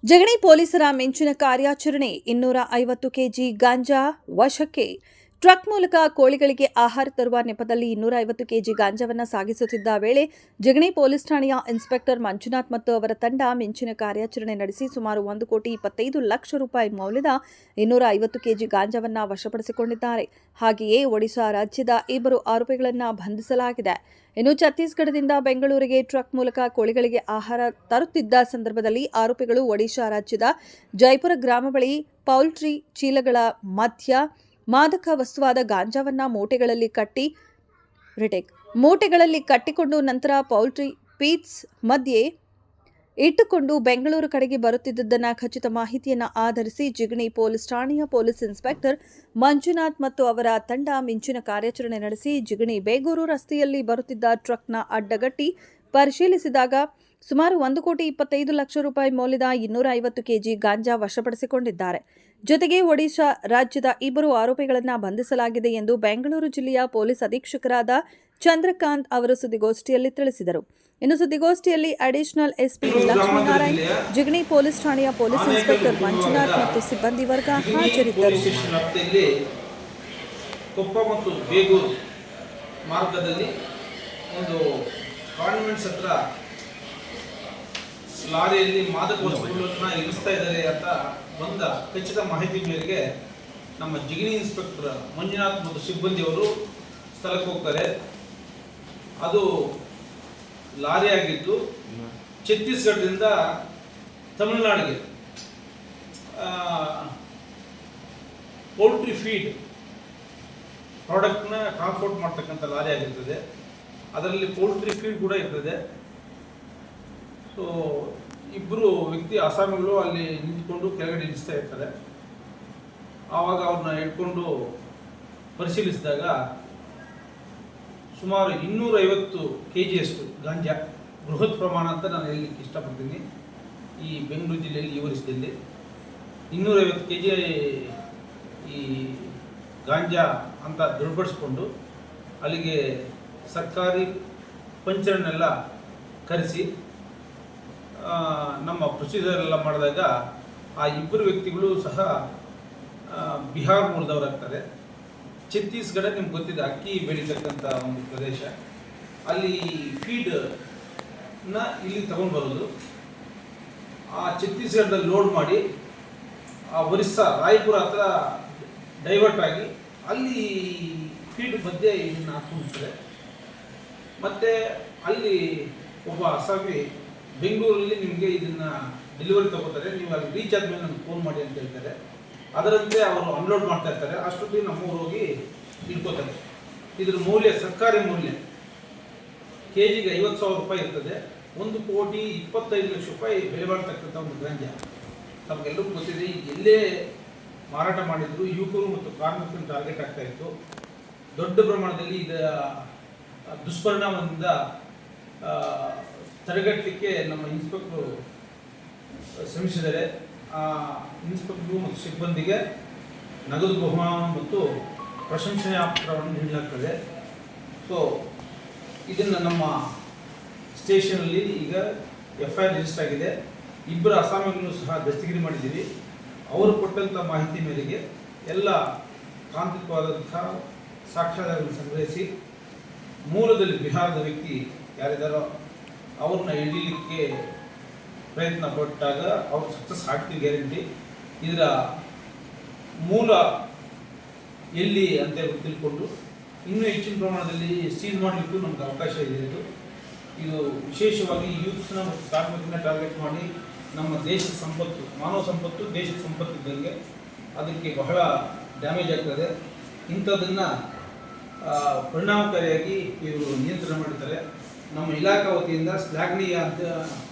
ಜಗಣಿ ಪೊಲೀಸರ ಮಿಂಚಿನ ಕಾರ್ಯಾಚರಣೆ 250 ಕೆಜಿ ಗಾಂಜಾ ವಶಕ್ಕೆ. ಟ್ರಕ್ ಮೂಲಕ ಕೋಳಿಗಳಿಗೆ ಆಹಾರ ತರುವ ನೆಪದಲ್ಲಿ 250 ಕೆಜಿ ಗಾಂಜಾವನ್ನು ಸಾಗಿಸುತ್ತಿದ್ದ ವೇಳೆ ಜಗಣಿ ಪೊಲೀಸ್ ಠಾಣೆಯ ಇನ್ಸ್ಪೆಕ್ಟರ್ ಮಂಜುನಾಥ್ ಮತ್ತು ಅವರ ತಂಡ ಮಿಂಚಿನ ಕಾರ್ಯಾಚರಣೆ ನಡೆಸಿ ಸುಮಾರು 1,25 ಲಕ್ಷ ರೂಪಾಯಿ ಮೌಲ್ಯದ 250 ಕೆಜಿ ಗಾಂಜಾವನ್ನು ವಶಪಡಿಸಿಕೊಂಡಿದ್ದಾರೆ. ಹಾಗೆಯೇ ಒಡಿಶಾ ರಾಜ್ಯದ 2 ಆರೋಪಿಗಳನ್ನು ಬಂಧಿಸಲಾಗಿದೆ. ಇನ್ನು ಛತ್ತೀಸ್ಗಢದಿಂದ ಬೆಂಗಳೂರಿಗೆ ಟ್ರಕ್ ಮೂಲಕ ಕೋಳಿಗಳಿಗೆ ಆಹಾರ ತರುತ್ತಿದ್ದ ಸಂದರ್ಭದಲ್ಲಿ ಆರೋಪಿಗಳು ಒಡಿಶಾ ರಾಜ್ಯದ ಜೈಪುರ ಗ್ರಾಮ ಬಳಿ ಪೌಲ್ಟ್ರಿ ಚೀಲಗಳ ಮಧ್ಯ ಮಾದಕ ವಸ್ತುವಾದ ಗಾಂಜಾವನ್ನ ಮೂಟೆಗಳಲ್ಲಿ ಕಟ್ಟಿಕೊಂಡು ನಂತರ ಪೌಲ್ಟ್ರಿ ಪೀಟ್ಸ್ ಮಧ್ಯೆ ಇಟ್ಟುಕೊಂಡು ಬೆಂಗಳೂರು ಕಡೆಗೆ ಬರುತ್ತಿದ್ದುದನ್ನು ಖಚಿತ ಮಾಹಿತಿಯನ್ನು ಆಧರಿಸಿ ಜಿಗಣಿ ಪೊಲೀಸ್ ಠಾಣೆಯ ಪೊಲೀಸ್ ಇನ್ಸ್ಪೆಕ್ಟರ್ ಮಂಜುನಾಥ್ ಮತ್ತು ಅವರ ತಂಡ ಮಿಂಚಿನ ಕಾರ್ಯಾಚರಣೆ ನಡೆಸಿ ಜಿಗಣಿ ಬೇಗೂರು ರಸ್ತೆಯಲ್ಲಿ ಬರುತ್ತಿದ್ದ ಟ್ರಕ್ನ ಅಡ್ಡಗಟ್ಟಿ ಪರಿಶೀಲಿಸಿದಾಗ ಸುಮಾರು 1,25 ಲಕ್ಷ ರೂಪಾಯಿ ಮೌಲ್ಯದ 250 ಕೆಜಿ ಗಾಂಜಾ ವಶಪಡಿಸಿಕೊಂಡಿದ್ದಾರೆ. ಜೊತೆಗೆ ಒಡಿಶಾ ರಾಜ್ಯದ 2 ಆರೋಪಿಗಳನ್ನು ಬಂಧಿಸಲಾಗಿದೆ ಎಂದು ಬೆಂಗಳೂರು ಜಿಲ್ಲೆಯ ಪೊಲೀಸ್ ಅಧೀಕ್ಷಕರಾದ ಚಂದ್ರಕಾಂತ್ ಅವರು ಸುದ್ದಿಗೋಷ್ಠಿಯಲ್ಲಿ ತಿಳಿಸಿದರು. ಇನ್ನು ಸುದ್ದಿಗೋಷ್ಠಿಯಲ್ಲಿ additional SP Lakshminarayan, Jigani police ಠಾಣೆಯ ಪೊಲೀಸ್ ಇನ್ಸ್ಪೆಕ್ಟರ್ ಮಂಜುನಾಥ್ ಮತ್ತು ಸಿಬ್ಬಂದಿ ವರ್ಗ ಹಾಜರಿದ್ದರು. ಕೊಪ್ಪ ಮತ್ತು ಬೇಗೂರು ಮಾರ್ಗದಲ್ಲಿ ಒಂದು ಕಾನ್ವೆಂಟ್ಸ್ ಹತ್ರ ಲಾರಿಯಲ್ಲಿ ಮಾದಕ ವಸ್ತುಗಳನ್ನು ಇಳಿಸ್ತಾ ಇದ್ದಾರೆ ಅಂತ ಬಂದ ಖಚಿತ ಮಾಹಿತಿ ಮೇರೆಗೆ ನಮ್ಮ ಜಿಗಣಿ ಇನ್ಸ್ಪೆಕ್ಟರ್ ಮಂಜುನಾಥ್ ಮತ್ತು ಸಿಬ್ಬಂದಿಯವರು ಸ್ಥಳಕ್ಕೆ ಹೋಗ್ತಾರೆ. ಅದು ಲಾರಿ ಆಗಿದ್ದು ಛತ್ತೀಸ್ಗಢದಿಂದ ತಮಿಳುನಾಡಿಗೆ ಪೌಲ್ಟ್ರಿ ಫೀಡ್ ಪ್ರಾಡಕ್ಟ್ನ ಟ್ರಾನ್ಸ್ಪೋರ್ಟ್ ಮಾಡ್ತಕ್ಕಂಥ ಲಾರಿ ಆಗಿರ್ತದೆ. ಅದರಲ್ಲಿ ಪೌಲ್ಟ್ರಿ ಫೀಡ್ ಕೂಡ ಇರ್ತದೆ. ಸೊ 2 ವ್ಯಕ್ತಿ ಅಸಾಮಿಗಳು ಅಲ್ಲಿ ನಿಂತ್ಕೊಂಡು ಕೆಳಗಡೆ ಇಳಿಸ್ತಾ ಇರ್ತಾರೆ. ಆವಾಗ ಅವ್ರನ್ನ ಹಿಡ್ಕೊಂಡು ಪರಿಶೀಲಿಸಿದಾಗ ಸುಮಾರು 250 ಕೆಜಿಯಷ್ಟು ಗಾಂಜಾ, ಬೃಹತ್ ಪ್ರಮಾಣ ಅಂತ ನಾನು ಹೇಳಲಿಕ್ಕೆ ಇಷ್ಟಪಡ್ತೀನಿ. ಈ ಬೆಂಗಳೂರು ಜಿಲ್ಲೆಯಲ್ಲಿ ಈ ವರ್ಷದಲ್ಲಿ 250 ಕೆಜಿ ಈ ಗಾಂಜಾ ಅಂತ ದೃಢಪಡಿಸ್ಕೊಂಡು ಅಲ್ಲಿಗೆ ಸರ್ಕಾರಿ ಪಂಚರನ್ನೆಲ್ಲ ಕರೆಸಿ ನಮ್ಮ ಪ್ರೊಸೀಜರ್ ಎಲ್ಲ ಮಾಡಿದಾಗ ಆ 2 ವ್ಯಕ್ತಿಗಳು ಸಹ ಬಿಹಾರ ಮೂಲದವರಾಗ್ತಾರೆ. ಛತ್ತೀಸ್ಗಢ ನಿಮ್ಗೆ ಗೊತ್ತಿದೆ, ಅಕ್ಕಿ ಬೆಳೀತಕ್ಕಂಥ ಒಂದು ಪ್ರದೇಶ. ಅಲ್ಲಿ ಫೀಡ್ನ ಇಲ್ಲಿ ತಗೊಂಡು ಬರೋದು, ಆ ಛತ್ತೀಸ್ಗಢದಲ್ಲಿ ಲೋಡ್ ಮಾಡಿ ಆ ಒರಿಸ್ಸಾ ರಾಯಪುರ ಹತ್ರ ಡೈವರ್ಟ್ ಆಗಿ ಅಲ್ಲಿ ಫೀಡ್ ಮಧ್ಯೆ ಇದನ್ನು ಹಾಕ್ಕೊಂಡಿರ್ತಾರೆ. ಮತ್ತು ಅಲ್ಲಿ ಒಬ್ಬ ಅಸಾಮಿ ಬೆಂಗಳೂರಲ್ಲಿ ನಿಮಗೆ ಇದನ್ನು ಡೆಲಿವರಿ ತಗೋತಾರೆ, ನೀವು ಅಲ್ಲಿ ರೀಚ್ ಆದಮೇಲೆ ನನಗೆ ಫೋನ್ ಮಾಡಿ ಅಂತ ಹೇಳ್ತಾರೆ. ಅದರಂತೆ ಅವರು ಅನ್ಲೋಡ್ ಮಾಡ್ತಾ ಇರ್ತಾರೆ. ಅಷ್ಟೊತ್ತಿಗೆ ನಮ್ಮೂರು ಹೋಗಿ ಇಟ್ಕೋತಾರೆ. ಇದ್ರ ಮೌಲ್ಯ, ಸರ್ಕಾರಿ ಮೌಲ್ಯ ಕೆಜಿಗೆ 50,000 ರೂಪಾಯಿ ಇರ್ತದೆ. 1,25 ಲಕ್ಷ ರೂಪಾಯಿ ಬೆಲೆ ಬಾಳ್ತಕ್ಕಂಥ ಒಂದು ಗಾಂಜಾ ನಮಗೆಲ್ಲರಿಗೂ ಗೊತ್ತಿದೆ. ಈಗ ಎಲ್ಲೇ ಮಾರಾಟ ಮಾಡಿದ್ರು ಯುವಕರು ಮತ್ತು ಕಾರ್ಮಿಕರನ್ನು ಟಾರ್ಗೆಟ್ ಆಗ್ತಾ ಇತ್ತು. ದೊಡ್ಡ ಪ್ರಮಾಣದಲ್ಲಿ ಇದರ ದುಷ್ಪರಿಣಾಮದಿಂದ ತಡೆಗಟ್ಟಲಿಕ್ಕೆ ನಮ್ಮ ಇನ್ಸ್ಪೆಕ್ಟರು ಶ್ರಮಿಸಿದ್ದಾರೆ. ಆ ಇನ್ಸ್ಪೆಕ್ಟರು ಮತ್ತು ಸಿಬ್ಬಂದಿಗೆ ನಗದು ಬಹುಮಾನ ಮತ್ತು ಪ್ರಶಂಸನೀಯ ಪತ್ರವನ್ನು ನೀಡಲಾಗ್ತದೆ. ಸೊ ಇದನ್ನು ನಮ್ಮ ಸ್ಟೇಷನಲ್ಲಿ ಈಗ FIR ರಿಜಿಸ್ಟರ್ ಆಗಿದೆ. 2 ಅಸಾಮಿಗಳನ್ನು ಸಹ ದಸ್ತಗಿರಿ ಮಾಡಿದ್ದೀವಿ. ಅವರು ಕೊಟ್ಟಂಥ ಮಾಹಿತಿ ಮೇರೆಗೆ ಎಲ್ಲ ತಾಂತ್ರಿಕವಾದಂಥ ಸಾಕ್ಷ್ಯಾಧಾರಗಳನ್ನು ಸಂಗ್ರಹಿಸಿ ಮೂಲದಲ್ಲಿ ಬಿಹಾರದ ವ್ಯಕ್ತಿ ಯಾರಿದ್ದಾರೋ ಅವ್ರನ್ನ ಹಿಡೀಲಿಕ್ಕೆ ಪ್ರಯತ್ನ ಪಟ್ಟಾಗ ಅವ್ರು ಸಕ್ಸಸ್ ಆಗ್ತೀವಿ, ಗ್ಯಾರಂಟಿ. ಇದರ ಮೂಲ ಎಲ್ಲಿ ಅಂತ ತಿಳ್ಕೊಂಡು ಇನ್ನೂ ಹೆಚ್ಚಿನ ಪ್ರಮಾಣದಲ್ಲಿ ಸೀಸ್ ಮಾಡಲಿಕ್ಕೂ ನಮ್ಗೆ ಅವಕಾಶ ಇದೆ. ಇದು ವಿಶೇಷವಾಗಿ ಯೂತ್ಸ್ನ ಮತ್ತು ಕಾರ್ಮಿಕರನ್ನ ಟಾರ್ಗೆಟ್ ಮಾಡಿ ನಮ್ಮ ದೇಶದ ಸಂಪತ್ತು, ಮಾನವ ಸಂಪತ್ತು ದೇಶದ ಸಂಪತ್ತು ಇದ್ದಂಗೆ ಅದಕ್ಕೆ ಬಹಳ ಡ್ಯಾಮೇಜ್ ಆಗ್ತದೆ. ಇಂಥದ್ದನ್ನು ಪರಿಣಾಮಕಾರಿಯಾಗಿ ಇವರು ನಿಯಂತ್ರಣ ಮಾಡ್ತಾರೆ. ನಮ್ಮ ಇಲಾಖಾ ವತಿಯಿಂದ ಶ್ಲಾಘನೀಯ ಅಂತ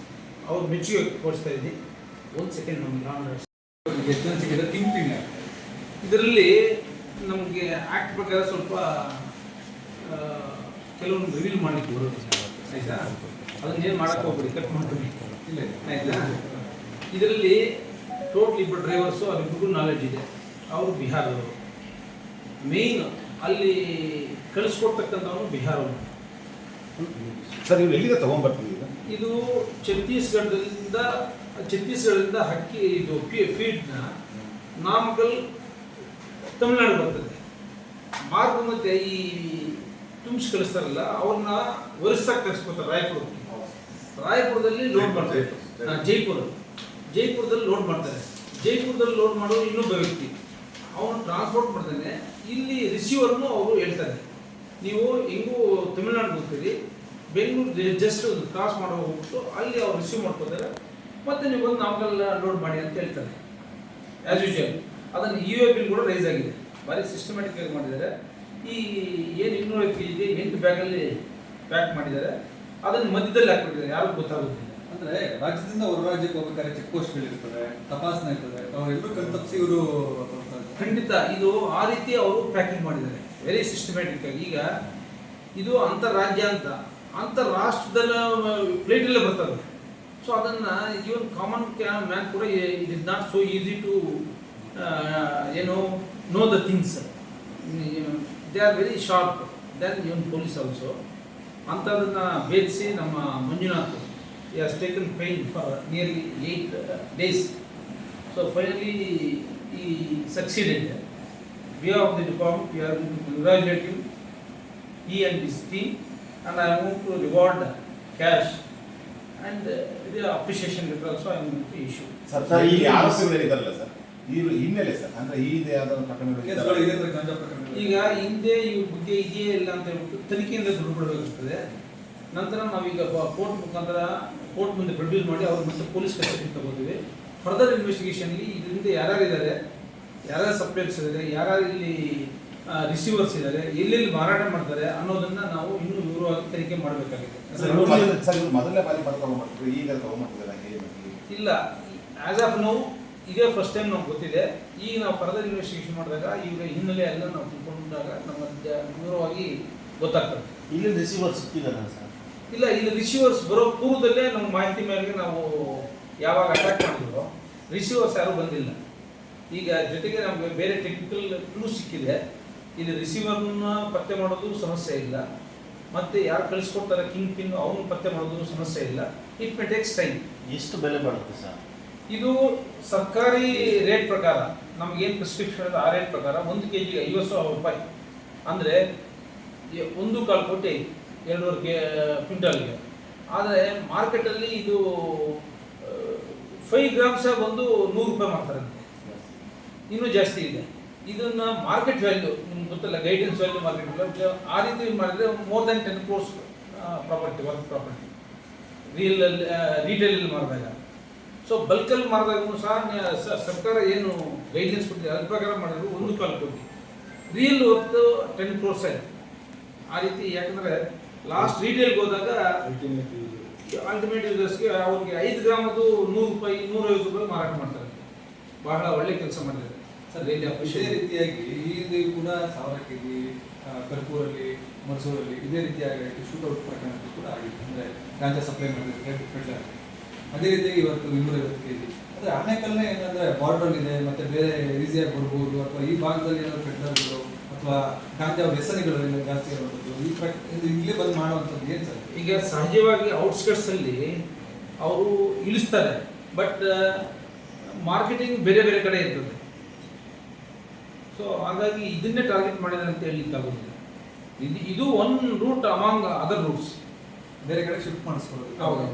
ಅವ್ರು ಮೆಚ್ಚುಗೆ ತೋರಿಸ್ತಾ ಇದ್ದೀನಿ. 1 ಸೆಕೆಂಡ್ ನಮಗೆ ತಿಂಗ್ತಿಲ್ಲ. ಇದರಲ್ಲಿ ನಮಗೆ ಆ್ಯಕ್ಟ್ ಪ್ರಕಾರ ಸ್ವಲ್ಪ ಕೆಲವೊಂದು ರಿವೀಲ್ ಮಾಡಲಿಕ್ಕೆ ಬರೋದು, ಆಯಿತಾ? ಅದನ್ನೇನು ಮಾಡೋಕ್ಕೆ ಹೋಗ್ಬಿಡಿ, ಕಟ್ ಮಾಡ್ತೀನಿ, ಇಲ್ಲ ಆಯಿತಾ? ಇದರಲ್ಲಿ ಟೋಟಲ್ 2 ಡ್ರೈವರ್ಸು, ಅವ್ರಿಗೂ ನಾಲೆಡ್ಜ್ ಇದೆ. ಅವರು ಬಿಹಾರದವರು. ಮೇಯ್ನ್ ಅಲ್ಲಿ ಕಳಿಸ್ಕೊಡ್ತಕ್ಕಂಥವನು ಬಿಹಾರವನು. ಸರ್, ನೀವು ಎಲ್ಲಿಗೆ ತಗೊಂಡ್ಬರ್ತೀವಿ? ಇದು ಛತ್ತೀಸ್ಗಢದಿಂದ ಛತ್ತೀಸ್ಗಢದಿಂದ ಹಕ್ಕಿ ಇದು ಫೀಡ್ನ ನಾಮಕಲ್ ತಮಿಳ್ನಾಡು ಬರ್ತದೆ. ಮಾರ್ಗ ಮತ್ತೆ ಈ ತುಂಬಿಸಿ ಕಳಿಸ್ತಾರಲ್ಲ ಅವ್ರನ್ನ ಒರಿಸ್ಸಾಕ್ಕೆ ಕಳಿಸ್ಕೊತಾರೆ ರಾಯಪುರದಲ್ಲಿ ಲೋಡ್ ಮಾಡ್ತಾರೆ. ಜೈಪುರದಲ್ಲಿ ಲೋಡ್ ಮಾಡ್ತಾರೆ. ಜೈಪುರದಲ್ಲಿ ಲೋಡ್ ಮಾಡೋ ಇನ್ನೊಬ್ಬ ವ್ಯಕ್ತಿ ಅವನು ಟ್ರಾನ್ಸ್ಪೋರ್ಟ್ ಮಾಡ್ತಾನೆ. ಇಲ್ಲಿ ರಿಸೀವರ್ನು ಅವರು ಹೇಳ್ತಾರೆ, ನೀವು ಹೆಂಗೂ ತಮಿಳ್ನಾಡು ಹೋಗ್ತೀರಿ, ಬೆಂಗಳೂರು ಜಸ್ಟ್ ಕ್ರಾಸ್ ಮಾಡೋ ಹೋಗ್ಬಿಟ್ಟು ಅಲ್ಲಿ ಅವ್ರು ರಿಸೀವ್ ಮಾಡ್ಕೋತಾರೆ, ಮತ್ತೆ ನೀವು ಬಂದು ನಾಮಕಲ್ ಲೋಡ್ ಮಾಡಿ ಅಂತ ಹೇಳ್ತಾರೆ ಆ್ಯಸ್ ಯೂಶುವಲ್. ಅದನ್ನು UA ಬಿಲ್ ಕೂಡ ರೈಸ್ ಆಗಿದೆ, ಭಾರಿ ಸಿಸ್ಟಮ್ಯಾಟಿಕ್ ಆಗಿ ಮಾಡಿದ್ದಾರೆ. ಈ ಏನು 200 kg 8 ಬ್ಯಾಗಲ್ಲಿ ಪ್ಯಾಕ್ ಮಾಡಿದ್ದಾರೆ, ಅದನ್ನು ಮಧ್ಯದಲ್ಲಿ ಹಾಕ್ಬಿಟ್ಟಿದ್ದಾರೆ, ಯಾರಿಗೂ ಗೊತ್ತಾಗೋದಿಲ್ಲ. ಅಂದ್ರೆ ರಾಜ್ಯದಿಂದ ಹೊರ ರಾಜ್ಯಕ್ಕೆ ಹೋಗ್ಬೇಕಾದ್ರೆ ಚೆಕ್ ಪೋಸ್ಟ್ಗಳಿರ್ತದೆ, ತಪಾಸಣೆ ಇರ್ತದೆ, ಅವರೆಲ್ಲರೂ ಕಣ್ತಪ್ಪಿಸಿ ಇವರು ಖಂಡಿತ ಇದು ಆ ರೀತಿ ಅವರು ಪ್ಯಾಕಿಂಗ್ ಮಾಡಿದ್ದಾರೆ ವೆರಿ ಸಿಸ್ಟಮ್ಯಾಟಿಕ್ ಆಗಿ. ಈಗ ಇದು ಅಂತರ್ರಾಜ್ಯ ಅಂತರಾಷ್ಟ್ರದಲ್ಲ ಪ್ಲೇಟಲ್ಲೇ ಬರ್ತದೆ. ಸೊ ಅದನ್ನು ಇವನ್ ಕಾಮನ್ ಮ್ಯಾನ್ ಕೂಡ it is not so easy to know the things. They are very sharp then even police also. ಅಂಥದನ್ನು ಭೇದಿಸಿ ನಮ್ಮ Manjunath he has taken pain for nearly 8 days. So finally he succeeded. We of the department, we are going to congratulate him, he and his team, and I am going to reward cash and the appreciation letter also I am going to issue. Sir ಈ ಆರೋಪಿಗಳಿರಲ್ಲ sir, ಇವರು ಹಿನ್ನೆಲೆ sir, ಅಂದ್ರೆ ಈಗ ಯಾವ್ದಾದ್ರು ಪ್ರಕರಣಗಳು ಈಗ ಹಿಂದೆ ಇವ್ರ ಬಗ್ಗೆ ಇದೆಯೇ ಇಲ್ಲ ಅಂತ ಹೇಳ್ಬಿಟ್ಟು ತನಿಖೆಯಿಂದ ದುಡ್ಡು ಬಿಡಬೇಕಾಗ್ತದೆ. ನಂತರ ನಾವೀಗ ಕೋರ್ಟ್ ಮುಖಾಂತರ ಕೋರ್ಟ್ ಮುಂದೆ ಪ್ರೊಡ್ಯೂಸ್ ಮಾಡಿ ಅವ್ರ ಮತ್ತೆ ಪೊಲೀಸ್ ಕಸ್ಟಡಿ ತಗೋತೀವಿ. ಫರ್ದರ್ ಇನ್ವೆಸ್ಟಿಗೇಷನ್ಲಿ ಇದರಿಂದ ಯಾರ್ಯಾರಿದ್ದಾರೆ, ಯಾರ್ಯಾರು ಸಪ್ಲೈಯರ್ಸ್ ಇದ್ದಾರೆ, ಯಾರ್ಯಾರು ಇಲ್ಲಿ ರಿಸೀವರ್ಸ್ ಇದ್ದಾರೆ, ಎಲ್ಲೆಲ್ಲಿ ಮಾರಾಟ ಮಾಡ್ತಾರೆ ಅನ್ನೋದನ್ನ ನಾವು ಇನ್ನೂ ವಿವರವಾಗಿ ತನಿಖೆ ಮಾಡಬೇಕಾಗಿದೆ. ಮೊದಲನೇ ಬಾರಿ ತಗೊಂಡ್ಬರ್ತೀವಿ, ಈಗ ತಗೊಂಡ್ಬರ್ತಿದ್ದಾರೆ ಇಲ್ಲ, ಆಸ್ ಆಫ್ ನೌ ಇದೇ ಫಸ್ಟ್ ಟೈಮ್ ನಮ್ಗೆ ಗೊತ್ತಿದೆ. ಈಗ ನಾವು ಫರ್ದರ್ ಇನ್ವೆಸ್ಟಿಗೇಷನ್ ಮಾಡಿದಾಗ ಇವರ ಹಿನ್ನೆಲೆ ಎಲ್ಲ ನಾವು ತಿಳ್ಕೊಂಡಾಗ ನಮ್ಮ ವಿವರವಾಗಿ ಗೊತ್ತಾಗ್ತದೆ. ಇಲ್ಲಿ ರಿಸೀವರ್ ಸಿಕ್ಕಿದ್ದಾರೆ ಸರ್? ಇಲ್ಲ, ಇಲ್ಲಿ ರಿಸೀವರ್ಸ್ ಬರೋ ಪೂರ್ವದಲ್ಲೇ ನಮ್ಮ ಮಾಹಿತಿ ಮೇರೆಗೆ ನಾವು ಯಾವಾಗ ಅಟ್ಯಾಕ್ ಮಾಡಿದ್ವೋ ರಿಸೀವರ್ಸ್ ಯಾರೂ ಬಂದಿಲ್ಲ. ಈಗ ಜೊತೆಗೆ ನಮಗೆ ಬೇರೆ ಟೆಕ್ನಿಕಲ್ ಕ್ಲೂ ಸಿಕ್ಕಿದೆ. ಇಲ್ಲಿ ರಿಸೀವರ್ನ ಪತ್ತೆ ಮಾಡೋದು ಸಮಸ್ಯೆ ಇಲ್ಲ, ಮತ್ತು ಯಾರು ಕಳಿಸ್ಕೊಡ್ತಾರೆ ಕಿಂಗ್ ಪಿನ್ ಅವನು ಪತ್ತೆ ಮಾಡೋದು ಸಮಸ್ಯೆ ಇಲ್ಲ. It may takes time. ಎಷ್ಟು ಬೆಲೆ ಬಾಳುತ್ತೆ ಸರ್ ಇದು? ಸರ್ಕಾರಿ ರೇಟ್ ಪ್ರಕಾರ ನಮಗೇನು ಪ್ರಿಸ್ಕ್ರಿಪ್ಷನ್ ಇದೆ ಆ ರೇಟ್ ಪ್ರಕಾರ 1 kg 50,000 ರೂಪಾಯಿ, ಅಂದರೆ 1.25 ಕೋಟಿ 2.5 ಕ್ವಿಂಟಲ್ಗೆ. ಆದರೆ ಮಾರ್ಕೆಟಲ್ಲಿ ಇದು 5 ಗ್ರಾಮ್ಸ ಬಂದು 100 ರೂಪಾಯಿ ಮಾಡ್ತಾರಂತೆ, ಇನ್ನೂ ಜಾಸ್ತಿ ಇದೆ. ಇದನ್ನು ಮಾರ್ಕೆಟ್ ವ್ಯಾಲ್ಯೂ ನಿಮ್ಗೆ ಗೊತ್ತಲ್ಲ, ಗೈಡೆನ್ಸ್ ವ್ಯಾಲ್ಯೂ ಮಾರ್ಕೆಟ್ ವ್ಯಾಲ್ಯೂ ಆ ರೀತಿ ಮಾಡಿದರೆ more than 10 crores property, work property ರೀಟೇಲಲ್ಲಿ ಮಾರಿದಾಗ. ಸೊ ಬಲ್ಕಲ್ಲಿ ಮಾರಿದಾಗೂ ಸಹ ಸರ್ಕಾರ ಏನು ಗೈಡ್ಲೈನ್ಸ್ ಕೊಟ್ಟಿದೆ ಅದ್ರ ಪ್ರಕಾರ ಮಾಡಿದ್ರು 1.25 ಕೋಟಿ, ರಿಯಲ್ ವರ್ತ್ 10 crores ಆಯಿತು ಆ ರೀತಿ. ಯಾಕಂದರೆ ಲಾಸ್ಟ್ ರೀಟೇಲ್ಗೆ ಹೋದಾಗ ಅಲ್ಟಿಮೇಟ್ ಯೂಸರ್ಸ್ಗೆ ಅವ್ರಿಗೆ 5 ಗ್ರಾಮದು 100 ರೂಪಾಯಿ 150 ರೂಪಾಯಿ ಮಾರಾಟ ಮಾಡ್ತಾರೆ. ಬಹಳ ಒಳ್ಳೆ ಕೆಲಸ ಮಾಡಿದ್ದಾರೆ ಸರ್. ಇದೇ ರೀತಿಯಾಗಿ ಇಲ್ಲಿ ಕೂಡ 1000 kg ಕರ್ಪೂರಲ್ಲಿ, ಮೈಸೂರಲ್ಲಿ ಇದೇ ರೀತಿಯಾಗಿ ಶೂಟೌಟ್ ಪ್ರಕರಣಗಳು ಕೂಡ ಆಗಿದೆ. ಅಂದರೆ ಗಾಂಜಾ ಸಪ್ಲೈ ಮಾಡಿದ್ರೆ ಅದೇ ರೀತಿಯಾಗಿ ಇವತ್ತು 250 kg. ಅಂದರೆ ಆನೇಕಲ್ನೇ ಏನಂದರೆ ಬಾರ್ಡರ್ ಇದೆ, ಮತ್ತು ಬೇರೆ ಈಸಿಯಾಗಿ ಬರ್ಬೋದು, ಅಥವಾ ಈ ಭಾಗದಲ್ಲಿ ಏನಾದರೂ ಫೆಡ್ರಲ್ಗಳು ಅಥವಾ ಗಾಂಜಾ ವ್ಯಸನಿಗಳು ಜಾಸ್ತಿ ಇರುವಂಥದ್ದು ಇದು ಇಲ್ಲೇ ಬಂದು ಮಾಡುವಂಥದ್ದು ಏನು ಸರ್? ಈಗ ಸಹಜವಾಗಿ ಔಟ್ಸ್ಕಟ್ಸಲ್ಲಿ ಅವರು ಇಳಿಸ್ತಾರೆ, ಬಟ್ ಮಾರ್ಕೆಟಿಂಗ್ ಬೇರೆ ಬೇರೆ ಕಡೆ ಇರ್ತದೆ. ಸೊ ಹಾಗಾಗಿ ಇದನ್ನೇ ಟಾರ್ಗೆಟ್ ಮಾಡಿದ್ದಾರೆ ಅಂತ ಹೇಳಲಿಕ್ಕಾಗೋದಿಲ್ಲ. ಇದು one route among other routes, ಬೇರೆ ಕಡೆ ಶಿಫ್ಟ್ ಮಾಡಿಸ್ಕೊಳ್ಳೋದು. ಹೌದು.